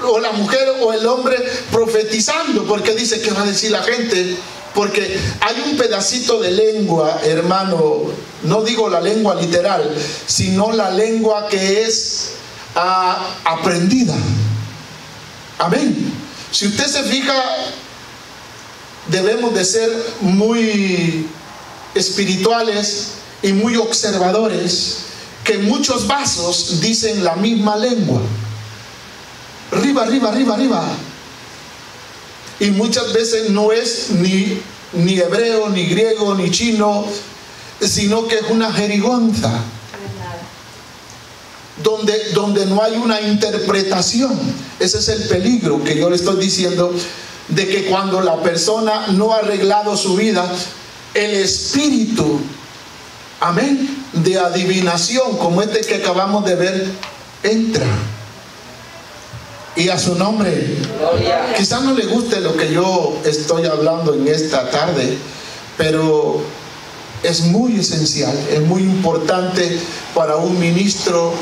o la mujer o el hombre profetizando, porque dice, ¿qué va a decir la gente? Porque hay un pedacito de lengua, hermano, no digo la lengua literal, sino la lengua que es aprendida. Amén. Si usted se fija, debemos de ser muy espirituales y muy observadores, que muchos vasos dicen la misma lengua. Arriba, arriba, arriba, arriba. Y muchas veces no es ni hebreo, ni griego, ni chino, sino que es una jerigonza. Donde no hay una interpretación. Ese es el peligro que yo le estoy diciendo, de que cuando la persona no ha arreglado su vida, el espíritu, amén, de adivinación, como este que acabamos de ver, entra. Y a su nombre. Quizás no le guste lo que yo estoy hablando en esta tarde, pero es muy esencial, es muy importante para un ministro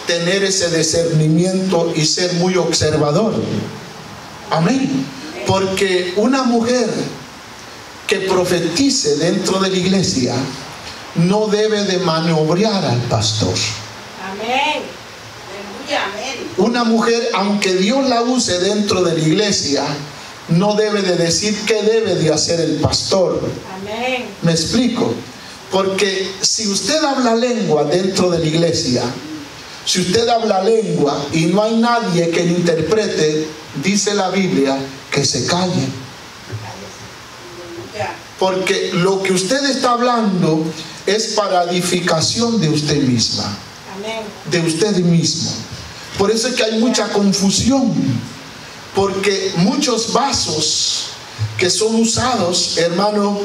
tener ese discernimiento y ser muy observador. Amén. Porque una mujer que profetice dentro de la iglesia no debe de maniobrar al pastor. Amén. Una mujer, aunque Dios la use dentro de la iglesia, no debe de decir qué debe de hacer el pastor. Amén. ¿Me explico? Porque si usted habla lengua dentro de la iglesia, si usted habla lengua y no hay nadie que lo interprete, dice la Biblia que se calle. Porque lo que usted está hablando es para edificación de usted misma. Amén. De usted mismo. Por eso es que hay mucha confusión, porque muchos vasos que son usados, hermano,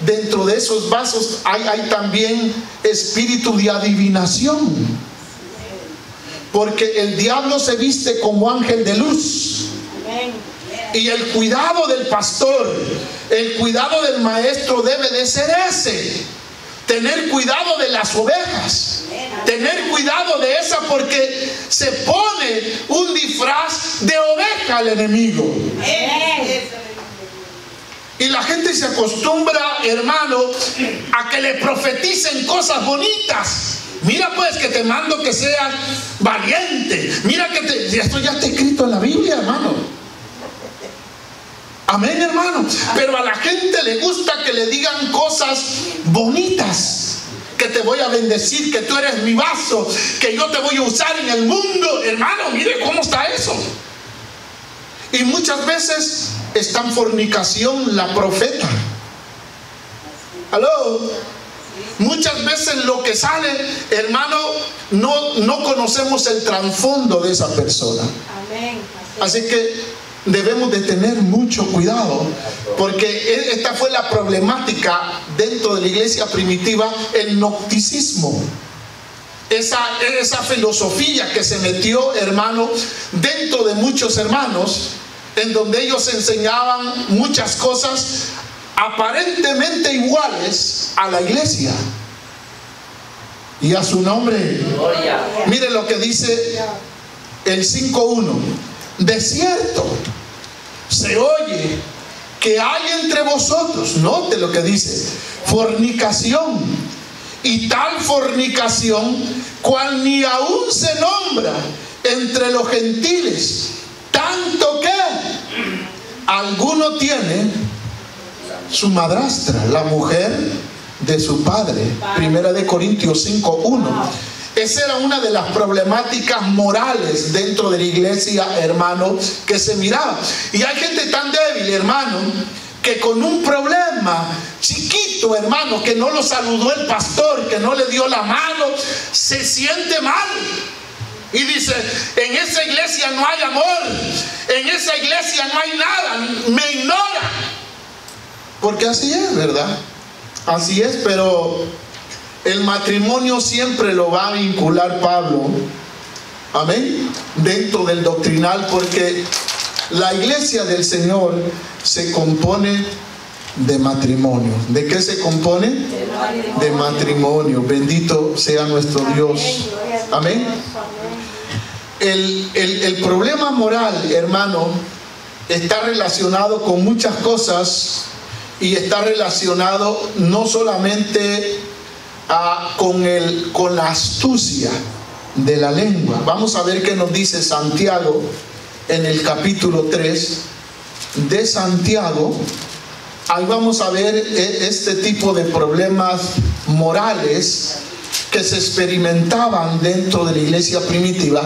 dentro de esos vasos hay también espíritu de adivinación, porque el diablo se viste como ángel de luz. Y el cuidado del pastor, el cuidado del maestro debe de ser ese: tener cuidado de las ovejas, tener cuidado de esa, porque se pone un disfraz de oveja al enemigo. Y la gente se acostumbra, hermano, a que le profeticen cosas bonitas. Mira pues que te mando que seas valiente. Mira que esto ya está escrito en la Biblia, hermano. Amén, hermano. Pero a la gente le gusta que le digan cosas bonitas. Que te voy a bendecir, que tú eres mi vaso, que yo te voy a usar en el mundo. Hermano, mire cómo está eso. Y muchas veces está en fornicación la profeta. ¿Aló? Muchas veces lo que sale, hermano, no conocemos el trasfondo de esa persona. Amén. Así que debemos de tener mucho cuidado, porque esta fue la problemática dentro de la iglesia primitiva, el gnosticismo. Esa filosofía que se metió, hermano, dentro de muchos hermanos, en donde ellos enseñaban muchas cosas aparentemente iguales a la iglesia. Y a su nombre. Mire lo que dice el 5:1. De cierto, se oye que hay entre vosotros, note lo que dice, fornicación, y tal fornicación cual ni aún se nombra entre los gentiles, tanto que alguno tiene su madrastra, la mujer de su padre. Primera de Corintios 5:1. Esa era una de las problemáticas morales dentro de la iglesia, hermano, que se miraba. Y hay gente tan débil, hermano, que con un problema chiquito, hermano, que no lo saludó el pastor, que no le dio la mano, se siente mal. Y dice, en esa iglesia no hay amor, en esa iglesia no hay nada, me ignora. Porque así es, ¿verdad? Así es, pero el matrimonio siempre lo va a vincular Pablo, amén, dentro del doctrinal, porque La iglesia del Señor se compone de matrimonio. ¿De qué se compone? De matrimonio. Bendito sea nuestro Dios. Amén. El problema moral, hermano, está relacionado con muchas cosas y está relacionado no solamente con la astucia de la lengua. Vamos a ver qué nos dice Santiago en el capítulo 3 de Santiago. Ahí vamos a ver este tipo de problemas morales que se experimentaban dentro de la iglesia primitiva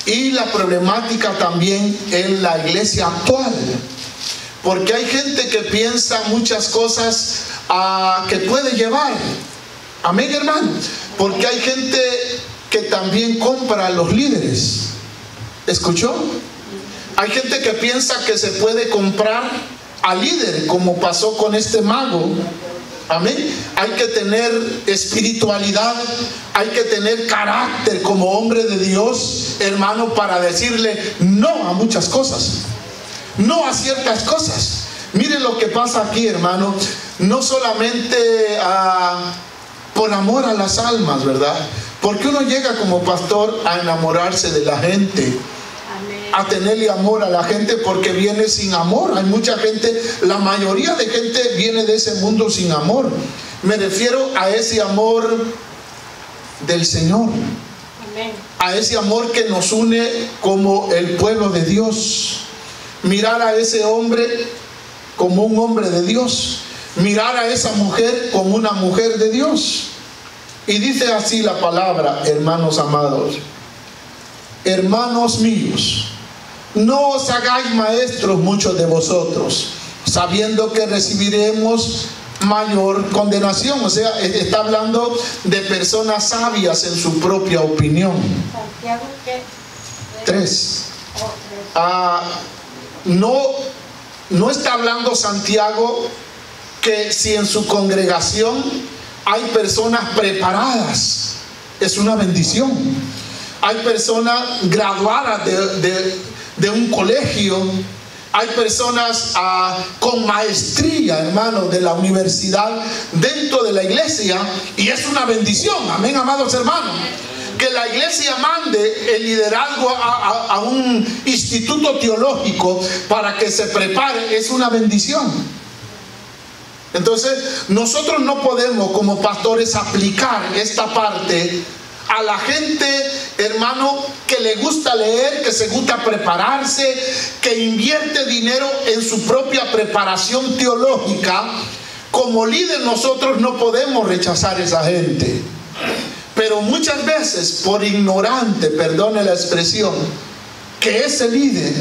y la problemática también en la iglesia actual. Porque hay gente que piensa muchas cosas que puede llevar. Amén, hermano. Porque hay gente que también compra a los líderes. ¿Escuchó? Hay gente que piensa que se puede comprar al líder, como pasó con este mago. Amén. Hay que tener espiritualidad, hay que tener carácter como hombre de Dios, hermano, para decirle no a muchas cosas, no a ciertas cosas. Miren lo que pasa aquí, hermano. No solamente por amor a las almas, ¿verdad? Porque uno llega como pastor a enamorarse de la gente, a tenerle amor a la gente, porque viene sin amor. Hay mucha gente, la mayoría de gente viene de ese mundo sin amor. Me refiero a ese amor del Señor. Amén. A ese amor que nos une como el pueblo de Dios. Mirar a ese hombre como un hombre de Dios. Mirar a esa mujer como una mujer de Dios. Y dice así la palabra, hermanos amados: hermanos míos, no os hagáis maestros muchos de vosotros, sabiendo que recibiremos mayor condenación. O sea, está hablando de personas sabias en su propia opinión. Santiago, ¿qué? 3. No está hablando Santiago que si en su congregación hay personas preparadas, es una bendición. Hay personas graduadas de un colegio, hay personas con maestría, hermano, de la universidad dentro de la iglesia, y es una bendición. Amén, amados hermanos. Que la iglesia mande el liderazgo a un instituto teológico para que se prepare, es una bendición. Entonces, nosotros no podemos como pastores aplicar esta parte a la gente, hermano, que le gusta leer, que se gusta prepararse, que invierte dinero en su propia preparación teológica. Como líder nosotros no podemos rechazar a esa gente. Pero muchas veces, por ignorante, perdone la expresión, que ese líder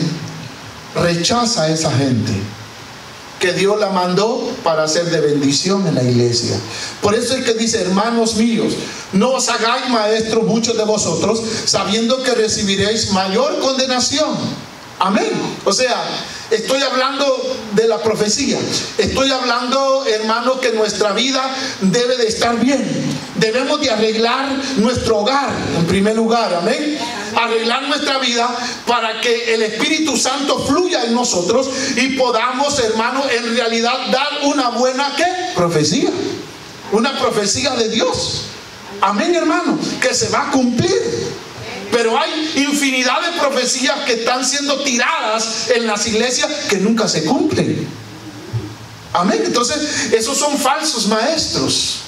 rechaza a esa gente que Dios la mandó para ser de bendición en la iglesia. Por eso es que dice: hermanos míos, no os hagáis maestros muchos de vosotros, sabiendo que recibiréis mayor condenación. Amén. O sea, estoy hablando de la profecía. Estoy hablando, hermano, que nuestra vida debe de estar bien. Debemos de arreglar nuestro hogar en primer lugar. Amén. Arreglar nuestra vida para que el Espíritu Santo fluya en nosotros y podamos, hermano, en realidad dar una buena, ¿qué? Profecía. Una profecía de Dios. Amén, hermano, que se va a cumplir. Pero hay infinidad de profecías que están siendo tiradas en las iglesias que nunca se cumplen. Amén. Entonces, esos son falsos maestros.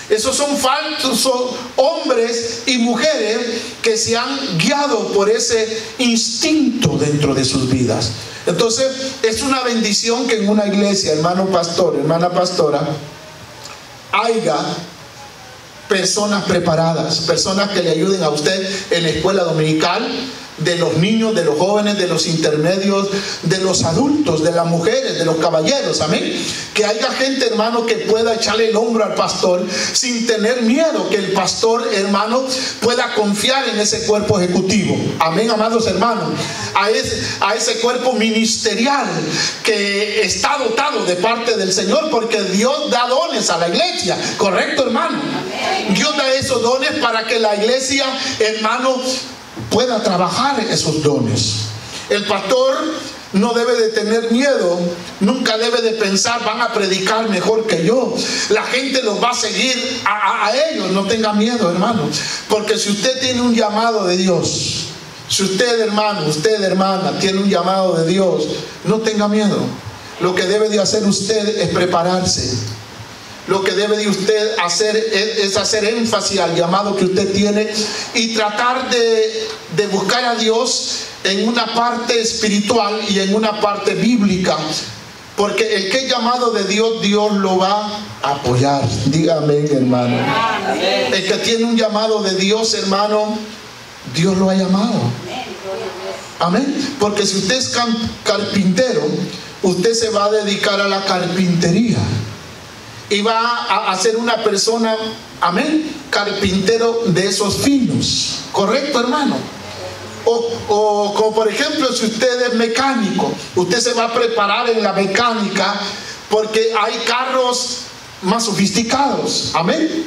Esos son falsos hombres y mujeres que se han guiado por ese instinto dentro de sus vidas. Entonces, es una bendición que en una iglesia, hermano pastor, hermana pastora, haya personas preparadas, personas que le ayuden a usted en la escuela dominical, de los niños, de los jóvenes, de los intermedios, de los adultos, de las mujeres, de los caballeros. Amén. Que haya gente, hermano, que pueda echarle el hombro al pastor sin tener miedo, que el pastor, hermano, pueda confiar en ese cuerpo ejecutivo. Amén, amados hermanos. A ese cuerpo ministerial que está dotado de parte del Señor, porque Dios da dones a la iglesia. ¿Correcto, hermano? Dios da esos dones para que la iglesia, hermano, pueda trabajar esos dones. El pastor no debe de tener miedo, nunca debe de pensar, van a predicar mejor que yo, la gente los va a seguir a ellos. No tenga miedo, hermano, porque si usted tiene un llamado de Dios, si usted, hermano, usted, hermana, tiene un llamado de Dios, no tenga miedo. Lo que debe de hacer usted es prepararse. Lo que debe de usted hacer es hacer énfasis al llamado que usted tiene y tratar de buscar a Dios en una parte espiritual y en una parte bíblica. Porque el que es llamado de Dios, Dios lo va a apoyar. Dígame, hermano. El que tiene un llamado de Dios, hermano, Dios lo ha llamado. Amén. Porque si usted es carpintero, usted se va a dedicar a la carpintería. Y va a ser una persona, amén, carpintero de esos finos. ¿Correcto, hermano? O como por ejemplo, si usted es mecánico, usted se va a preparar en la mecánica, porque hay carros más sofisticados. Amén.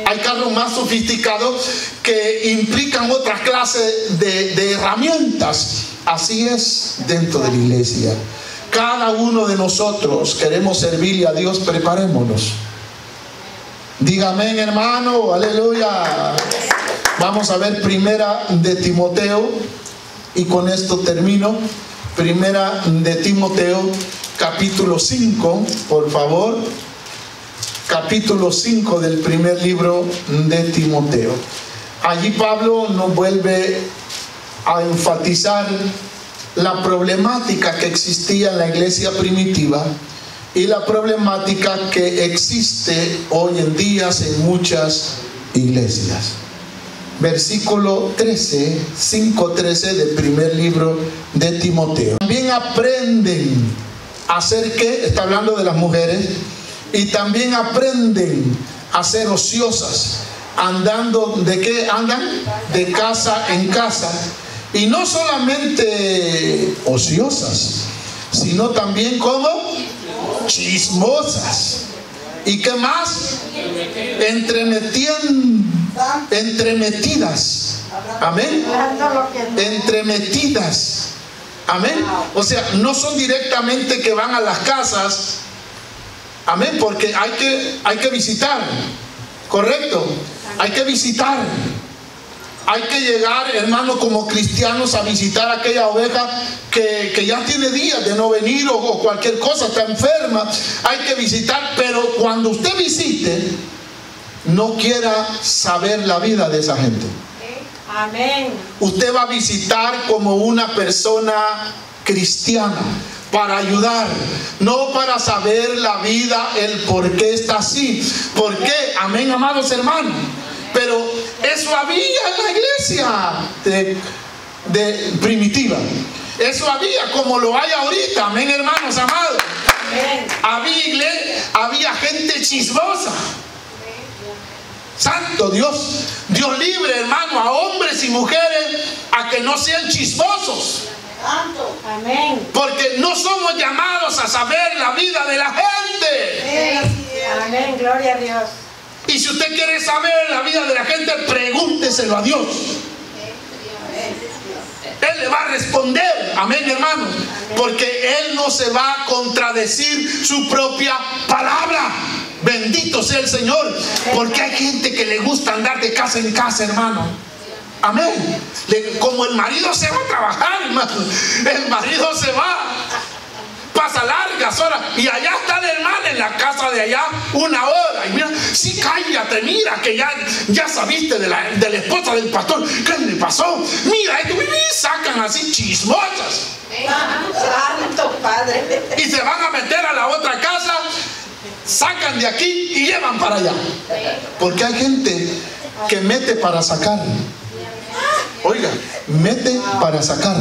Hay carros más sofisticados que implican otra clase de herramientas. Así es dentro de la iglesia. Cada uno de nosotros queremos servirle a Dios, preparémonos. Dígame, hermano, aleluya. Vamos a ver Primera de Timoteo, y con esto termino. Primera de Timoteo, capítulo 5, por favor. Capítulo 5 del primer libro de Timoteo. Allí Pablo nos vuelve a enfatizar la problemática que existía en la iglesia primitiva y la problemática que existe hoy en día en muchas iglesias. Versículo 13, 5:13 del primer libro de Timoteo. También aprenden a ser, ¿qué? Está hablando de las mujeres. Y también aprenden a ser ociosas, andando, ¿de qué andan? De casa en casa. Y no solamente ociosas, sino también como chismosas. ¿Y qué más? Entremetidas. Amén. Entremetidas. Amén. O sea, no son directamente que van a las casas. Amén, porque hay que visitar. Correcto. Hay que visitar. Hay que llegar, hermano, como cristianos a visitar a aquella oveja que ya tiene días de no venir o cualquier cosa, está enferma. Hay que visitar, pero cuando usted visite, no quiera saber la vida de esa gente. Amén. Usted va a visitar como una persona cristiana, para ayudar, no para saber la vida, el por qué está así. ¿Por qué? Amén, amados hermanos. Pero eso había en la iglesia de primitiva. Eso había como lo hay ahorita. Amén, hermanos amados. Había gente chismosa. Santo Dios. Dios libre, hermano, a hombres y mujeres a que no sean chismosos. Amén. Porque no somos llamados a saber la vida de la gente. Amén, gloria a Dios. Y si usted quiere saber la vida de la gente, pregúnteselo a Dios. Él le va a responder. Amén, hermanos. Porque Él no se va a contradecir su propia palabra. Bendito sea el Señor. Porque hay gente que le gusta andar de casa en casa, hermano. Amén. Como el marido se va a trabajar, hermano. El marido se va, pasa largas horas, y allá está la hermana en la casa de allá 1 hora. Y mira, sí, cállate, mira que ya sabiste de la esposa del pastor. ¿Qué le pasó? Mira, esto, sacan así chismosas. Santo Padre. Y se van a meter a la otra casa, sacan de aquí y llevan para allá. Porque hay gente que mete para sacar. Oiga, mete para sacar.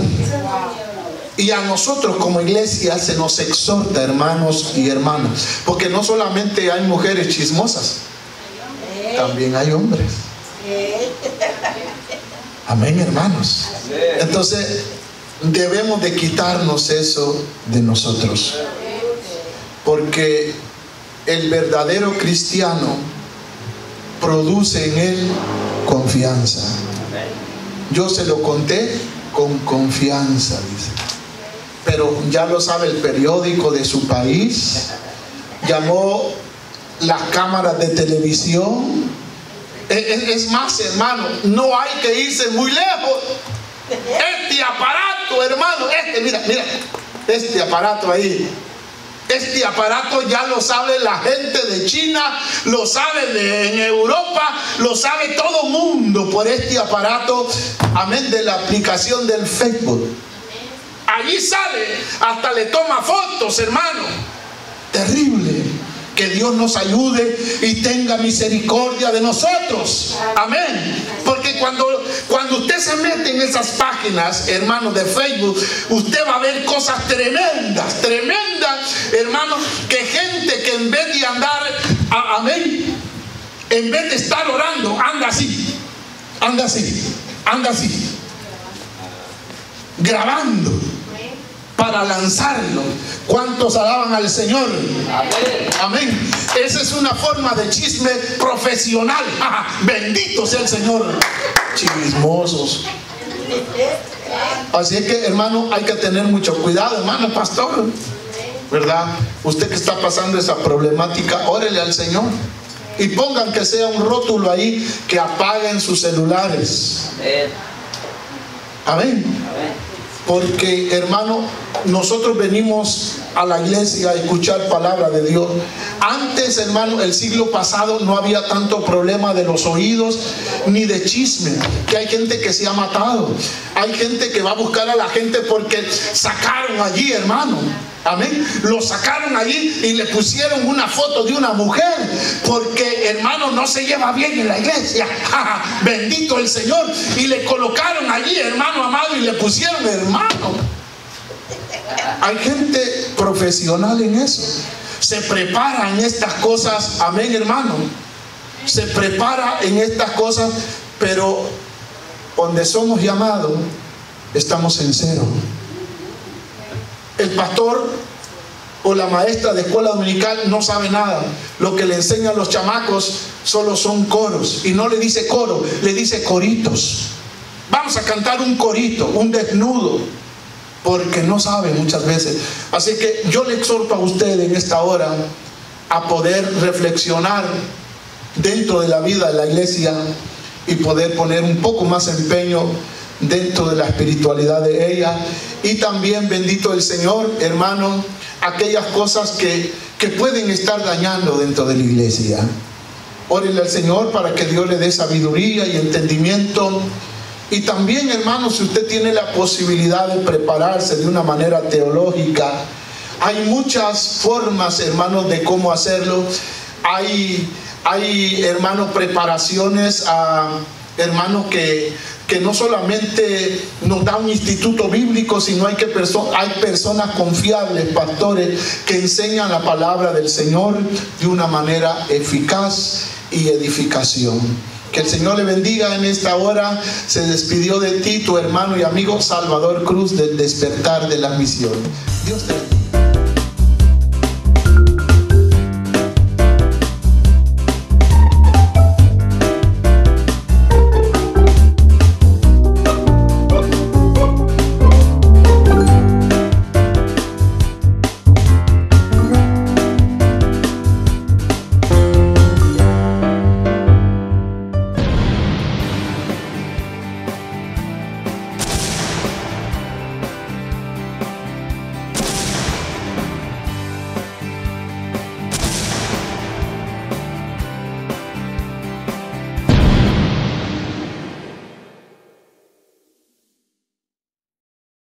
Y a nosotros como iglesia se nos exhorta, hermanos y hermanas, porque no solamente hay mujeres chismosas, también hay hombres. Amén, hermanos. Entonces debemos de quitarnos eso de nosotros, porque el verdadero cristiano produce en él confianza. Yo se lo conté con confianza, dice. pero ya lo sabe el periódico de su país, llamó las cámaras de televisión. Es más, hermano, no hay que irse muy lejos. Este aparato, hermano, mira, este aparato ahí, este aparato ya lo sabe la gente de China, lo sabe en Europa, lo sabe todo mundo por este aparato, amén, de la aplicación del Facebook. Allí sale, hasta le toma fotos, hermano. Terrible. Que Dios nos ayude y tenga misericordia de nosotros. Amén. Porque cuando usted se mete en esas páginas, hermano, de Facebook, usted va a ver cosas tremendas, hermano, que gente que en vez de andar, amén, en vez de estar orando, anda así, grabando para lanzarlo. ¿Cuántos alaban al Señor? Amén. Esa es una forma de chisme profesional. Bendito sea el Señor. Chismosos. Así es que, hermano, hay que tener mucho cuidado, hermano pastor, ¿verdad? Usted que está pasando esa problemática, órele al Señor y pongan que sea un rótulo ahí que apaguen sus celulares. Amén. Porque, hermano, nosotros venimos a la iglesia a escuchar palabra de Dios. Antes, hermano, el siglo pasado no había tanto problema de los oídos ni de chisme, que hay gente que se ha matado, hay gente que va a buscar a la gente porque sacaron allí, hermano, amén, lo sacaron allí y le pusieron una foto de una mujer porque, hermano, no se lleva bien en la iglesia. Bendito el Señor. Y le colocaron allí, hermano amado, y le pusieron hermano. Hay gente profesional en eso, se prepara en estas cosas, amén, hermano, se prepara en estas cosas, pero donde somos llamados estamos en cero. El pastor o la maestra de escuela dominical no sabe nada. Lo que le enseñan a los chamacos solo son coros, y no le dice coro, le dice coritos. Vamos a cantar un corito, un desnudo, porque no sabe muchas veces. Así que yo le exhorto a usted en esta hora a poder reflexionar dentro de la vida de la iglesia y poder poner un poco más empeño dentro de la espiritualidad de ella. Y también, bendito el Señor, hermano, aquellas cosas que pueden estar dañando dentro de la iglesia. Órenle al Señor para que Dios le dé sabiduría y entendimiento. Y también, hermano, si usted tiene la posibilidad de prepararse de una manera teológica, hay muchas formas, hermanos, de cómo hacerlo. Hay hermanos, preparaciones a hermanos que no solamente nos da un instituto bíblico, sino hay personas confiables, pastores, que enseñan la palabra del Señor de una manera eficaz y edificación. Que el Señor le bendiga en esta hora. Se despidió de ti tu hermano y amigo Salvador Cruz, del Despertar de la Misión. Dios te bendiga.